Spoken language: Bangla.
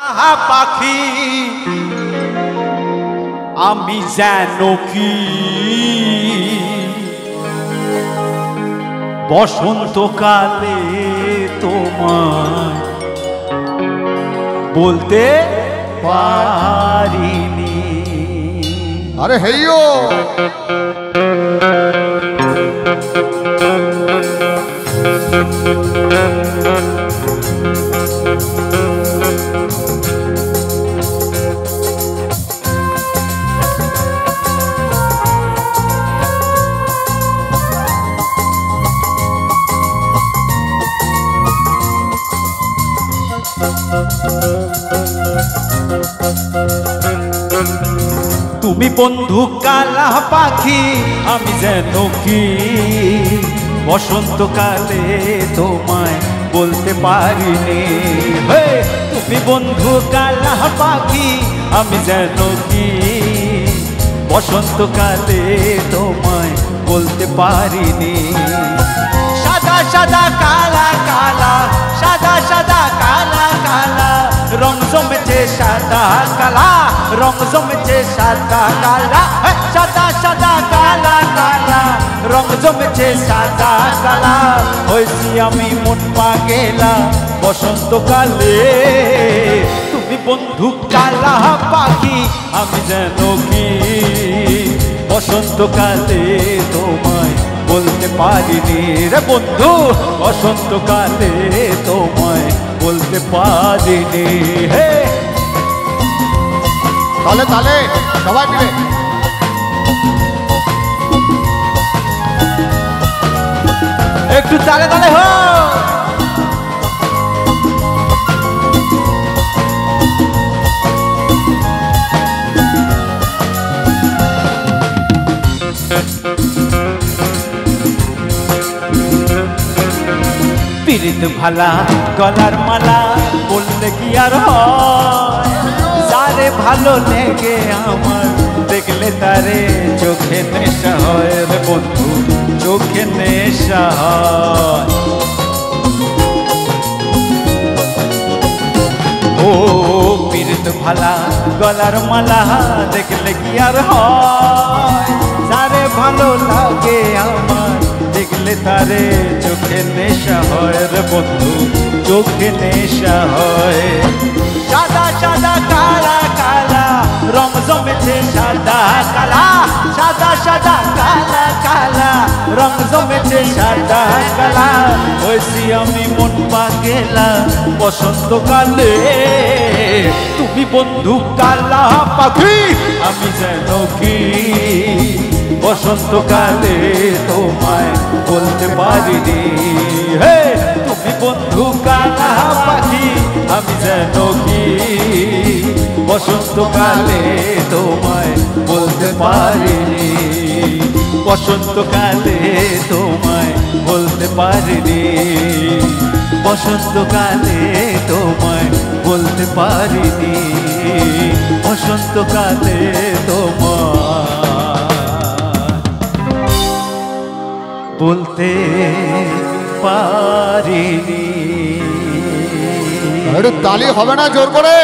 পাখি আমি যেন কি বসন্তকালে তোমায় বলতে পারিনি। আরে হেইও তুমি বন্ধু কালা পাখি আমি যেন কি বসন্তকালে তোমায় বলতে পারিনি। হে তুমি বন্ধু কালা পাখি আমি যেন কি বসন্তকালে তোমায় বলতে পারিনি। সাদা সাদা কালা কালা সাদা সাদা কালা কালা রং জমেছে সাদা কালা রং জমেছে সাদা কালা সাদা সাদা কালা কালা রং জমেছে সাদা কালা হয়েছি আমি মন পাগেলা বসন্তকালে। তুমি বন্ধু কালা পাখি আমি যেন কি বসন্তকালে তোমায় বলতে পারিনি। রে বন্ধু বসন্তকালে তোমায় বলতে পারিনি। হে তালে তালে সবাই মিলে একটু তালে তালে হো। পিরিত ভালা গলার মালা বললে কি আর হয়, যারে ভালো লেগে আমার দেখলে তারে চোখে নেশা হয়। রে বন্ধু চোখে নেশা হয়। ও পিরিত ভালা গলার মালা দেখলে কি আর হয়, যারে ভালো লাগে আমার দেখলে তারে চোখে নেশা হয়। রে বন্ধু চোখে নেশা হয়। সাদা সাদা কালা কালা রং জমেছে সাদা কালা সাদা সাদা কালা কালা রং জমেছে সাদা কালা হয়েছি আমি মন পাগেলা বসন্তকালে। তুমি বন্ধু কালা পাখি আমি যেন কি বসন্তকালে তোমায় বলতে পারিনি। হে তুমি বন্ধু কালা পাখি আমি যেন কি বসন্তকালে তোমায় বলতে পারিনি। বসন্তকালে তোমায় বলতে পারিনি। বসন্তকালে তোমায় বলতে পারিনি। বসন্তকালে তোমায় বলতে পারিনি। তালি হবে না জোর করে?